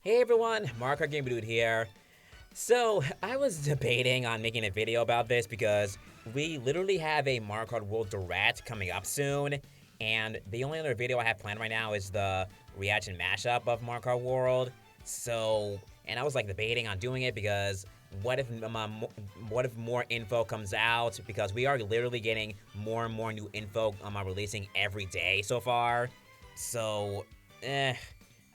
Hey everyone, Mark Game Dude here. So, I was debating on making a video about this because we literally have a Kart World Direct coming up soon, and the only other video I have planned right now is the reaction mashup of Kart World. And I was like debating on doing it because what if more info comes out? Because we are literally getting more and more new info releasing every day so far. So,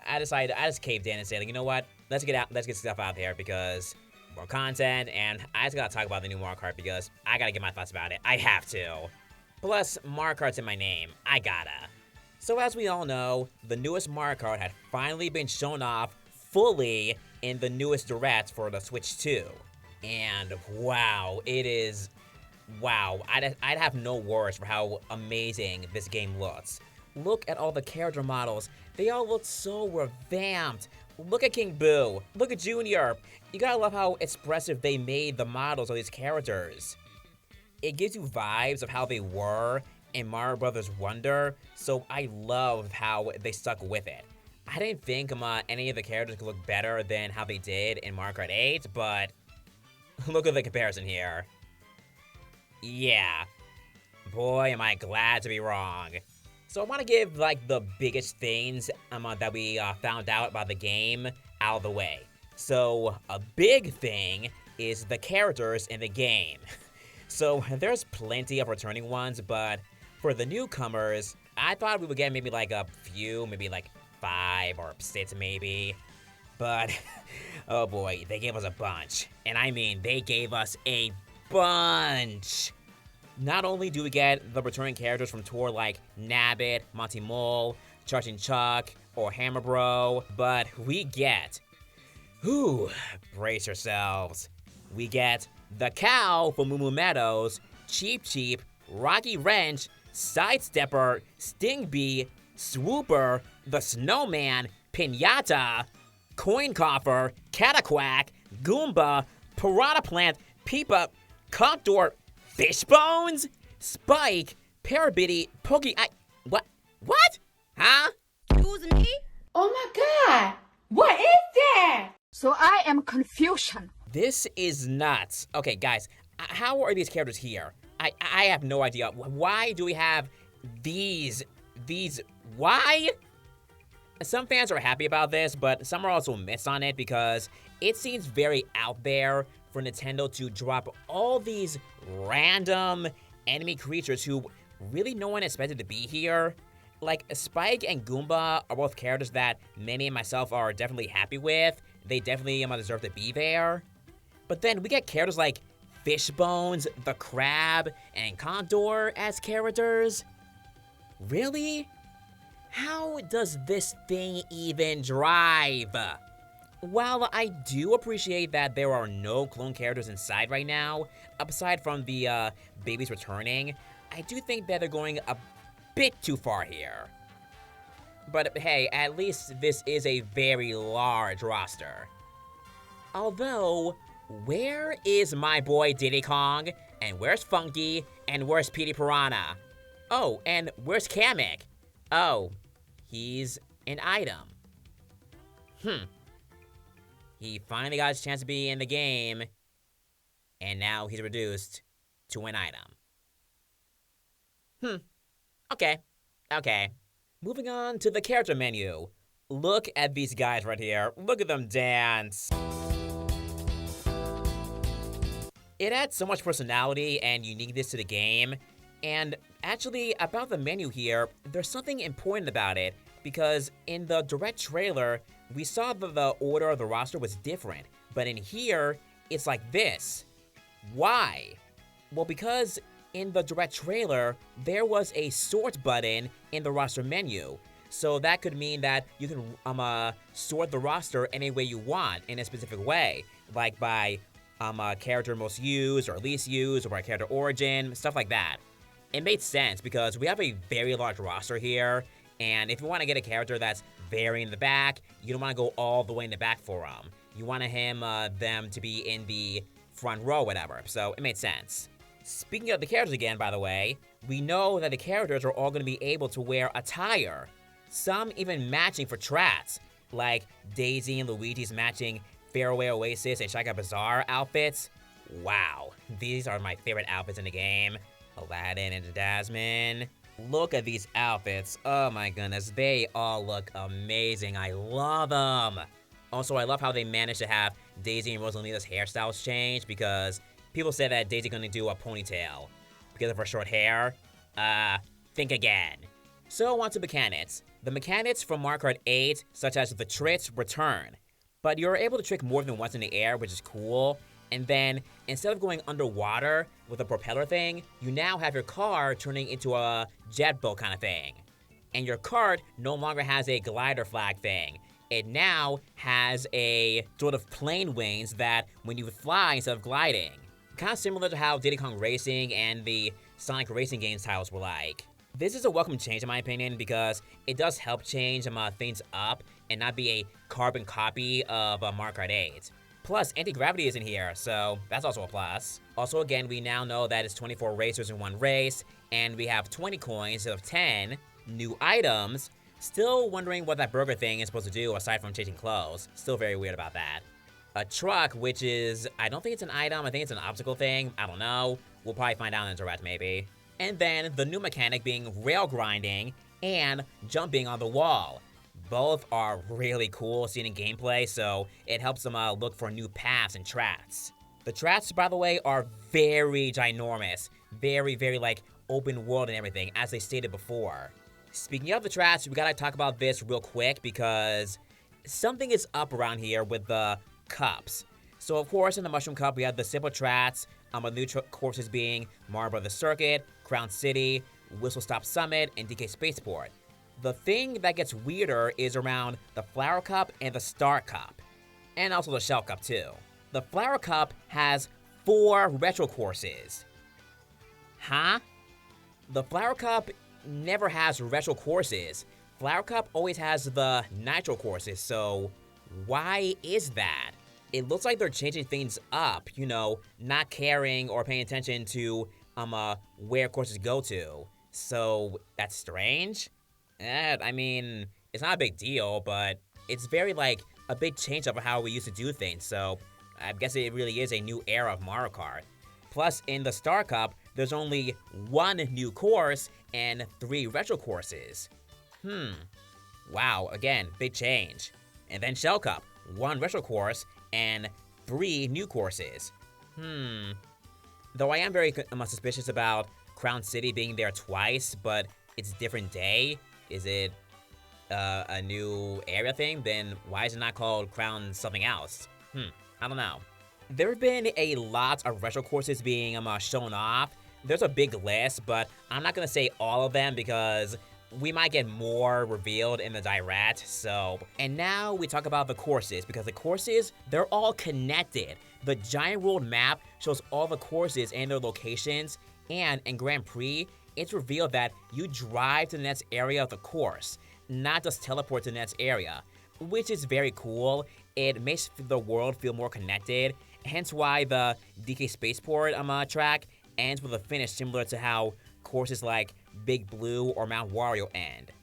I just caved in and said, like, you know what? Let's get stuff out there because more content, and I just gotta talk about the new Mario Kart because I gotta get my thoughts about it. I have to. Plus, Mario Kart's in my name. I gotta. So as we all know, the newest Mario Kart had finally been shown off fully in the newest Direct for the Switch 2. And wow, it is... Wow, I'd have no words for how amazing this game looks. Look at all the character models. They all look so revamped. Look at King Boo. Look at Junior. You gotta love how expressive they made the models of these characters. It gives you vibes of how they were in Mario Brothers Wonder, so I love how they stuck with it. I didn't think any of the characters could look better than how they did in Mario Kart 8, but look at the comparison here. Yeah. Boy, am I glad to be wrong. So I want to give, like, the biggest things that we found out about the game out of the way. So, a big thing is the characters in the game. So, there's plenty of returning ones, but for the newcomers, I thought we would get maybe, like, a few, maybe, like, 5 or 6 maybe. But, oh boy, they gave us a bunch. And I mean, they gave us a bunch! Not only do we get the returning characters from tour like Nabbit, Monty Mole, Charging Chuck, or Hammer Bro, but we get, brace yourselves, we get the Cow from Moo Moo Meadows, Cheep Cheep, Rocky Wrench, Sidestepper, Sting Bee, Swooper, the Snowman, Pinata, Coin Coffer, Cataquack, Goomba, Piranha Plant, Peepa, Contour, Fishbones? Spike? Parabitty? What? Huh? Excuse me? Oh my god! What is that? So I am confusion. This is nuts. Okay, guys, how are these characters here? I have no idea. Why do we have these? Why? Some fans are happy about this, but some are also missed on it because it seems very out there for Nintendo to drop all these random enemy creatures who really no one expected to be here. Like, Spike and Goomba are both characters that many and myself are definitely happy with. They definitely deserve to be there. But then we get characters like Fishbones, the Crab, and Condor as characters. Really? How does this thing even drive? While I do appreciate that there are no clone characters inside right now, aside from the babies returning, I do think that they're going a bit too far here. But hey, at least this is a very large roster. Although, where is my boy Diddy Kong? And where's Funky? And where's Petey Piranha? Oh, and where's Kamek? Oh, he's an item. He finally got his chance to be in the game, and now he's reduced to an item. Okay. Moving on to the character menu. Look at these guys right here. Look at them dance. It adds so much personality and uniqueness to the game, and actually, about the menu here, there's something important about it, because in the Direct trailer, we saw that the order of the roster was different, but in here, it's like this. Why? Well, because in the Direct trailer, there was a sort button in the roster menu, so that could mean that you can sort the roster any way you want in a specific way, like by character most used or least used, or by character origin, stuff like that. It made sense because we have a very large roster here, and if you want to get a character that's very in the back, you don't want to go all the way in the back for them. You want them to be in the front row, whatever, so it made sense. Speaking of the characters again, by the way, we know that the characters are all going to be able to wear attire, some even matching for trats. like Daisy and Luigi's matching Fairway Oasis and Shaka Bazaar outfits. Wow, these are my favorite outfits in the game. Aladdin and Jasmine. Look at these outfits. Oh my goodness, they all look amazing. I love them. Also, I love how they managed to have Daisy and Rosalina's hairstyles change because people said that Daisy's gonna do a ponytail because of her short hair. Think again. So on to mechanics. The mechanics from Mario Kart 8, such as the tricks, return. But you're able to trick more than once in the air, which is cool. And then, instead of going underwater with a propeller thing, you now have your car turning into a jet boat kind of thing. And your kart no longer has a glider flag thing. It now has a sort of plane wings that when you fly instead of gliding. Kind of similar to how Diddy Kong Racing and the Sonic Racing games titles were like. This is a welcome change in my opinion because it does help change things up and not be a carbon copy of Mario Kart 8. Plus, anti-gravity isn't here, so that's also a plus. Also, again, we now know that it's 24 racers in one race, and we have 20 coins instead of 10. New items. Still wondering what that burger thing is supposed to do aside from changing clothes. Still very weird about that. A truck, which is, I don't think it's an item, I think it's an obstacle thing. I don't know. We'll probably find out in Direct, maybe. And then the new mechanic being rail grinding and jumping on the wall. Both are really cool seen in gameplay, so it helps them look for new paths and tracks. The tracks, by the way, are very ginormous. Very, very, like, open world and everything, as they stated before. Speaking of the tracks, we gotta talk about this real quick because something is up around here with the cups. So, of course, in the Mushroom Cup, we have the simple tracks, with new courses being Mario Brothers Circuit, Crown City, Whistle Stop Summit, and DK Spaceport. The thing that gets weirder is around the Flower Cup and the Star Cup. And also the Shell Cup, too. The Flower Cup has 4 retro courses. Huh? The Flower Cup never has retro courses. Flower Cup always has the nitro courses, so why is that? It looks like they're changing things up, you know, not caring or paying attention to where courses go to. So that's strange. I mean, it's not a big deal, but it's very, like, a big change of how we used to do things, so I guess it really is a new era of Mario Kart. Plus, in the Star Cup, there's only 1 new course and 3 retro courses. Wow, again, big change. And then Shell Cup, 1 retro course and 3 new courses. Though I am very suspicious about Crown City being there twice, but it's a different day. Is it a new area thing? Then why is it not called Crown something else? I don't know. There have been a lot of retro courses being shown off. There's a big list, but I'm not gonna say all of them because we might get more revealed in the Direct, so. And now we talk about the courses, because the courses, they're all connected. The giant world map shows all the courses and their locations, and in Grand Prix, it's revealed that you drive to the next area of the course, not just teleport to the next area, which is very cool. It makes the world feel more connected, hence why the DK Spaceport track ends with a finish similar to how courses like Big Blue or Mount Wario end.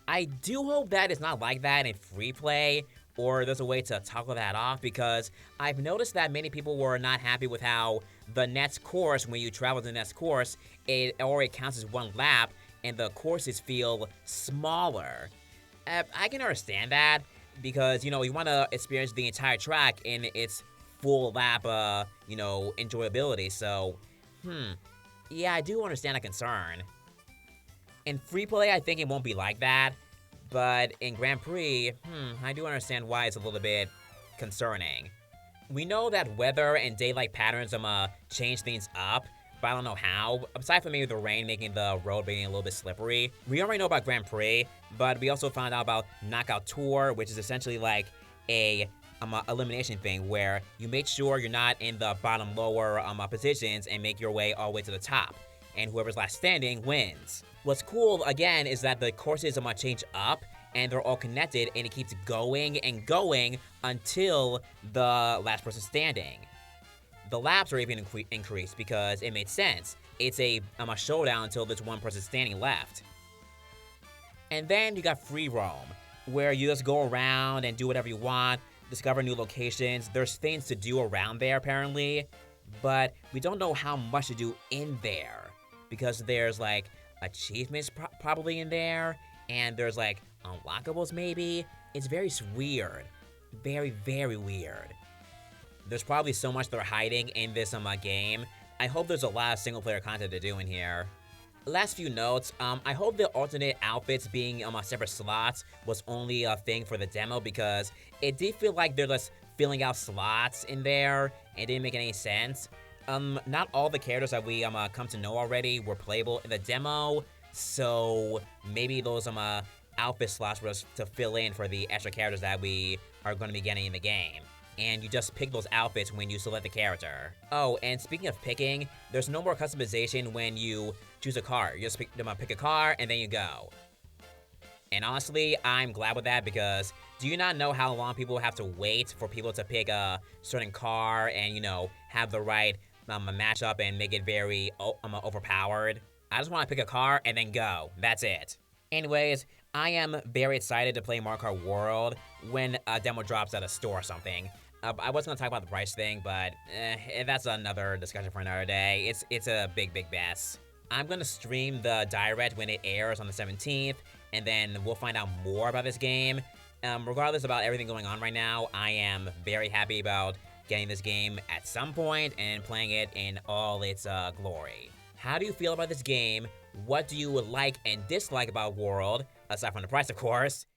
I do hope that it's not like that in free play, or there's a way to toggle that off, because I've noticed that many people were not happy with how the next course, when you travel to the next course, it already counts as 1 lap, and the courses feel smaller. I can understand that, because, you know, you want to experience the entire track in its full lap, enjoyability, so, yeah, I do understand a concern. In free play, I think it won't be like that, but in Grand Prix, I do understand why it's a little bit concerning. We know that weather and daylight patterns change things up, but I don't know how, aside from maybe the rain making the road being a little bit slippery. We already know about Grand Prix, but we also found out about Knockout Tour, which is essentially like a elimination thing where you make sure you're not in the bottom lower positions and make your way all the way to the top, and whoever's last standing wins. What's cool, again, is that the courses change up, and they're all connected, and it keeps going and going until the last person standing. The laps are even increased because it made sense. It's a showdown until there's 1 person standing left. And then you got free roam. where you just go around and do whatever you want, discover new locations. There's things to do around there, apparently, but we don't know how much to do in there, because there's, like, achievements probably in there, and there's, like, unlockables maybe. It's very weird. Very, very weird. There's probably so much they're hiding in this game. I hope there's a lot of single-player content to do in here. Last few notes, I hope the alternate outfits being separate slots was only a thing for the demo, because it did feel like they're just filling out slots in there, and it didn't make any sense. Not all the characters that we come to know already were playable in the demo, so maybe those outfit slots were just to fill in for the extra characters that we are going to be getting in the game. And you just pick those outfits when you select the character. Oh, and speaking of picking, there's no more customization when you choose a car. You just pick a car, and then you go. And honestly, I'm glad with that, because do you not know how long people have to wait for people to pick a certain car and, have the right matchup and make it very overpowered? I just want to pick a car and then go. That's it. Anyways, I am very excited to play Mario Kart World when a demo drops at a store or something. I was going to talk about the price thing, but that's another discussion for another day. It's a big mess. I'm going to stream the direct when it airs on the 17th, and then we'll find out more about this game. Regardless about everything going on right now, I am very happy about getting this game at some point and playing it in all its glory. How do you feel about this game? What do you like and dislike about World, aside from the price, of course?